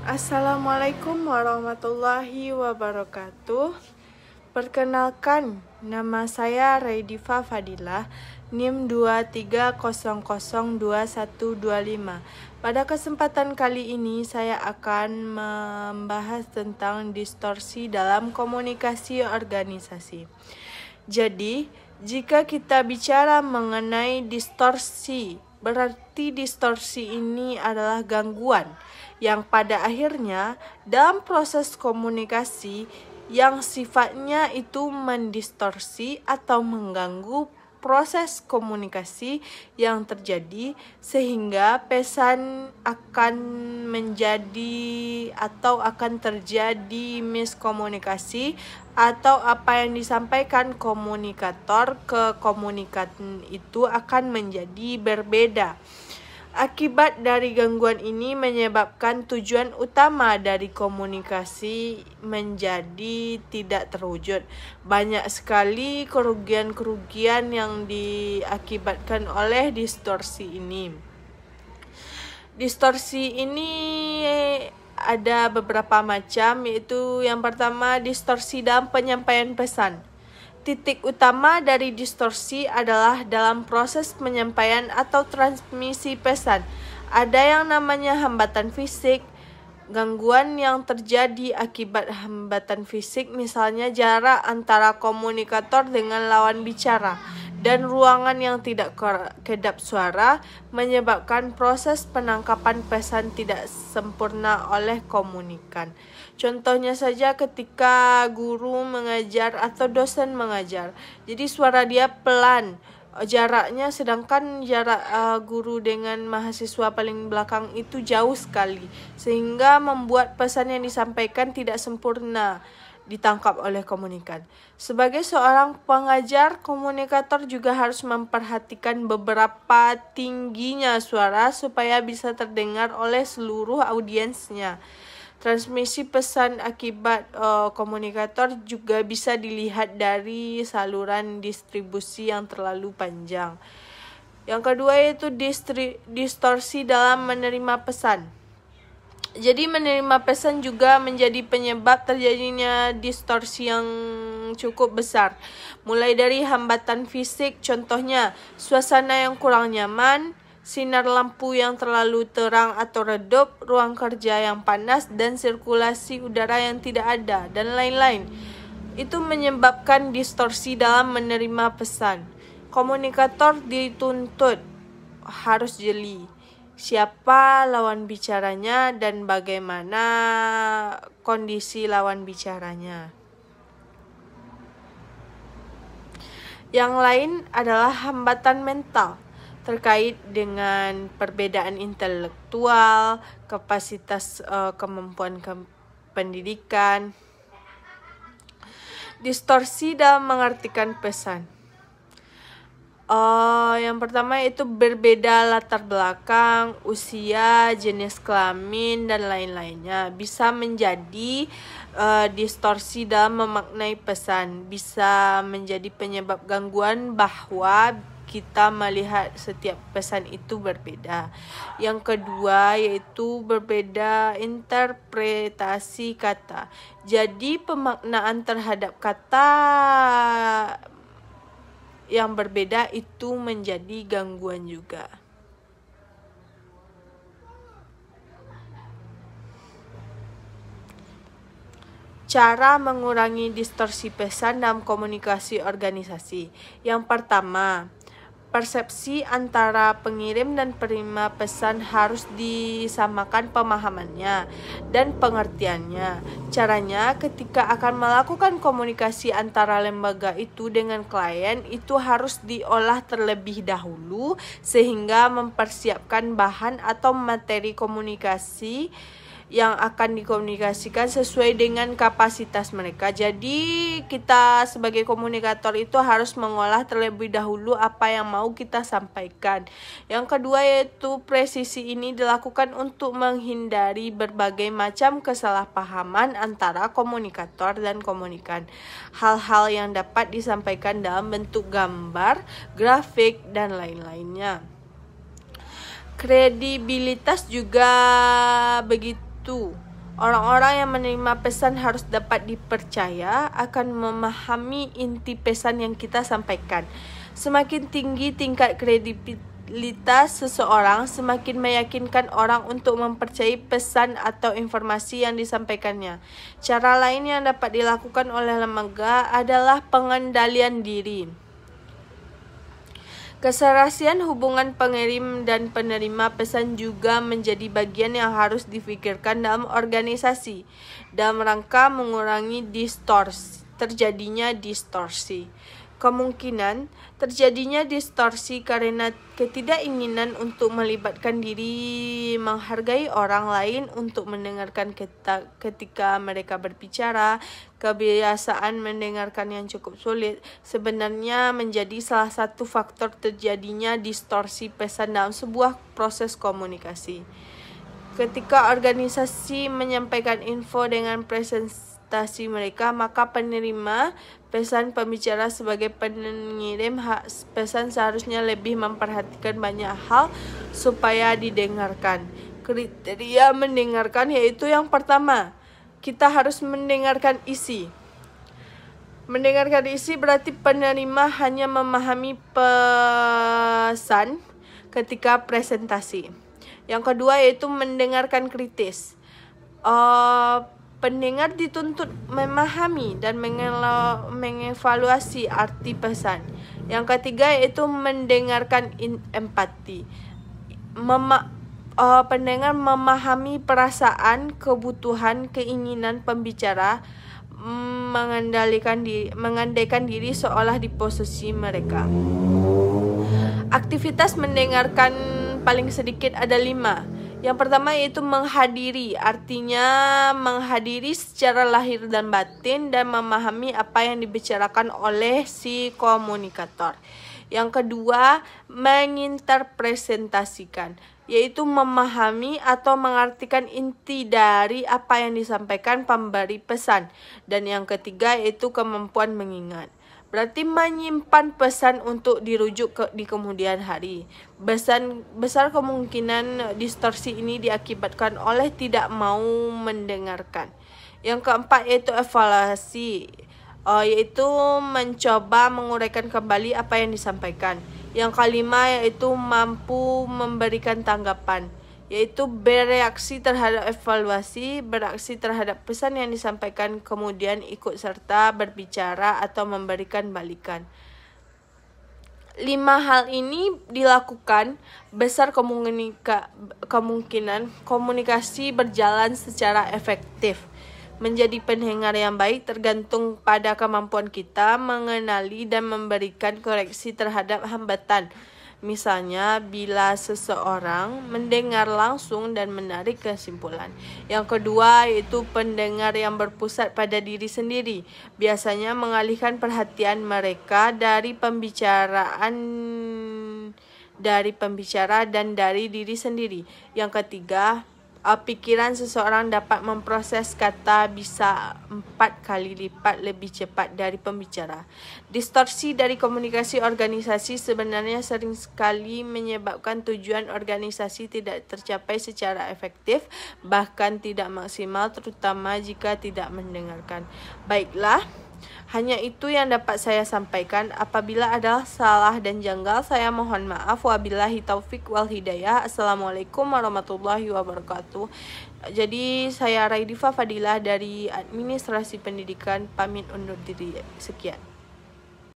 Assalamualaikum warahmatullahi wabarakatuh. Perkenalkan, nama saya Raidifa Fadilah, NIM 23002125. Pada kesempatan kali ini saya akan membahas tentang distorsi dalam komunikasi organisasi. Jadi, jika kita bicara mengenai distorsi, berarti distorsi ini adalah gangguan yang pada akhirnya dalam proses komunikasi yang sifatnya itu mendistorsi atau mengganggu proses komunikasi yang terjadi, sehingga pesan akan menjadi atau akan terjadi miskomunikasi, atau apa yang disampaikan komunikator ke komunikan itu akan menjadi berbeda. Akibat dari gangguan ini menyebabkan tujuan utama dari komunikasi menjadi tidak terwujud. Banyak sekali kerugian-kerugian yang diakibatkan oleh distorsi ini. Distorsi ini ada beberapa macam, yaitu yang pertama distorsi dalam penyampaian pesan. Titik utama dari distorsi adalah dalam proses penyampaian atau transmisi pesan. Ada yang namanya hambatan fisik, gangguan yang terjadi akibat hambatan fisik, misalnya jarak antara komunikator dengan lawan bicara, dan ruangan yang tidak kedap suara, menyebabkan proses penangkapan pesan tidak sempurna oleh komunikan. Contohnya saja ketika guru mengajar atau dosen mengajar. Jadi suara dia pelan jaraknya, sedangkan jarak guru dengan mahasiswa paling belakang itu jauh sekali, sehingga membuat pesan yang disampaikan tidak sempurna ditangkap oleh komunikan. Sebagai seorang pengajar, komunikator juga harus memperhatikan beberapa tingginya suara supaya bisa terdengar oleh seluruh audiensnya. Transmisi pesan akibat komunikator juga bisa dilihat dari saluran distribusi yang terlalu panjang. Yang kedua yaitu distorsi dalam menerima pesan. Jadi menerima pesan juga menjadi penyebab terjadinya distorsi yang cukup besar. Mulai dari hambatan fisik, contohnya suasana yang kurang nyaman, sinar lampu yang terlalu terang atau redup, ruang kerja yang panas, dan sirkulasi udara yang tidak ada, dan lain-lain. Itu menyebabkan distorsi dalam menerima pesan. Komunikator dituntut harus jeli siapa lawan bicaranya dan bagaimana kondisi lawan bicaranya. Yang lain adalah hambatan mental terkait dengan perbedaan intelektual, kapasitas kemampuan pendidikan. Distorsi dalam mengartikan pesan. Yang pertama itu berbeda latar belakang, usia, jenis kelamin, dan lain-lainnya. Bisa menjadi distorsi dalam memaknai pesan. Bisa menjadi penyebab gangguan bahwa kita melihat setiap pesan itu berbeda. Yang kedua yaitu berbeda interpretasi kata. Jadi pemaknaan terhadap kata yang berbeda itu menjadi gangguan juga. Cara mengurangi distorsi pesan dalam komunikasi organisasi. Yang pertama, persepsi antara pengirim dan penerima pesan harus disamakan pemahamannya dan pengertiannya. Caranya, ketika akan melakukan komunikasi antara lembaga itu dengan klien, itu harus diolah terlebih dahulu sehingga mempersiapkan bahan atau materi komunikasi yang akan dikomunikasikan sesuai dengan kapasitas mereka. Jadi kita sebagai komunikator itu harus mengolah terlebih dahulu apa yang mau kita sampaikan. Yang kedua yaitu presisi ini dilakukan untuk menghindari berbagai macam kesalahpahaman antara komunikator dan komunikan. Hal-hal yang dapat disampaikan dalam bentuk gambar, grafik, dan lain-lainnya. Kredibilitas juga begitu Orang-orang yang menerima pesan harus dapat dipercaya akan memahami inti pesan yang kita sampaikan. Semakin tinggi tingkat kredibilitas seseorang, semakin meyakinkan orang untuk mempercayai pesan atau informasi yang disampaikannya. Cara lain yang dapat dilakukan oleh lembaga adalah pengendalian diri. Keserasian hubungan pengirim dan penerima pesan juga menjadi bagian yang harus difikirkan dalam organisasi dalam rangka mengurangi terjadinya distorsi. Kemungkinan terjadinya distorsi karena ketidakinginan untuk melibatkan diri, menghargai orang lain untuk mendengarkan ketika mereka berbicara, kebiasaan mendengarkan yang cukup sulit, sebenarnya menjadi salah satu faktor terjadinya distorsi pesan dalam sebuah proses komunikasi. Ketika organisasi menyampaikan info dengan presentasi mereka, maka penerima pesan pembicara sebagai pengirim pesan seharusnya lebih memperhatikan banyak hal supaya didengarkan. Kriteria mendengarkan yaitu yang pertama, kita harus mendengarkan isi. Mendengarkan isi berarti penerima hanya memahami pesan ketika presentasi. Yang kedua yaitu mendengarkan kritis. Pendengar dituntut memahami dan mengevaluasi arti pesan. Yang ketiga yaitu mendengarkan empati. Pendengar memahami perasaan, kebutuhan, keinginan pembicara, mengandaikan diri seolah di posisi mereka. Aktivitas mendengarkan paling sedikit ada 5. Yang pertama yaitu menghadiri, artinya menghadiri secara lahir dan batin dan memahami apa yang dibicarakan oleh si komunikator. Yang kedua, menginterpresentasikan, yaitu memahami atau mengartikan inti dari apa yang disampaikan pemberi pesan. Dan yang ketiga yaitu kemampuan mengingat. Berarti menyimpan pesan untuk dirujuk di kemudian hari. Besar kemungkinan distorsi ini diakibatkan oleh tidak mau mendengarkan. Yang keempat yaitu evaluasi, yaitu mencoba menguraikan kembali apa yang disampaikan. Yang kelima yaitu mampu memberikan tanggapan, yaitu bereaksi terhadap evaluasi, bereaksi terhadap pesan yang disampaikan, kemudian ikut serta berbicara atau memberikan balikan. 5 hal ini dilakukan, besar kemungkinan komunikasi berjalan secara efektif. Menjadi pendengar yang baik tergantung pada kemampuan kita mengenali dan memberikan koreksi terhadap hambatan. Misalnya, bila seseorang mendengar langsung dan menarik kesimpulan. Yang kedua yaitu pendengar yang berpusat pada diri sendiri. Biasanya mengalihkan perhatian mereka dari pembicara dan dari diri sendiri. Yang ketiga, pikiran seseorang dapat memproses kata bisa 4 kali lipat lebih cepat dari pembicara. Distorsi dari komunikasi organisasi sebenarnya sering sekali menyebabkan tujuan organisasi tidak tercapai secara efektif, bahkan tidak maksimal, terutama jika tidak mendengarkan. Baiklah, hanya itu yang dapat saya sampaikan. Apabila ada salah dan janggal, saya mohon maaf. Wabillahi taufik wal hidayah. Assalamualaikum warahmatullahi wabarakatuh. Jadi saya Raidifa Fadilah dari Administrasi Pendidikan pamit undur diri. Sekian.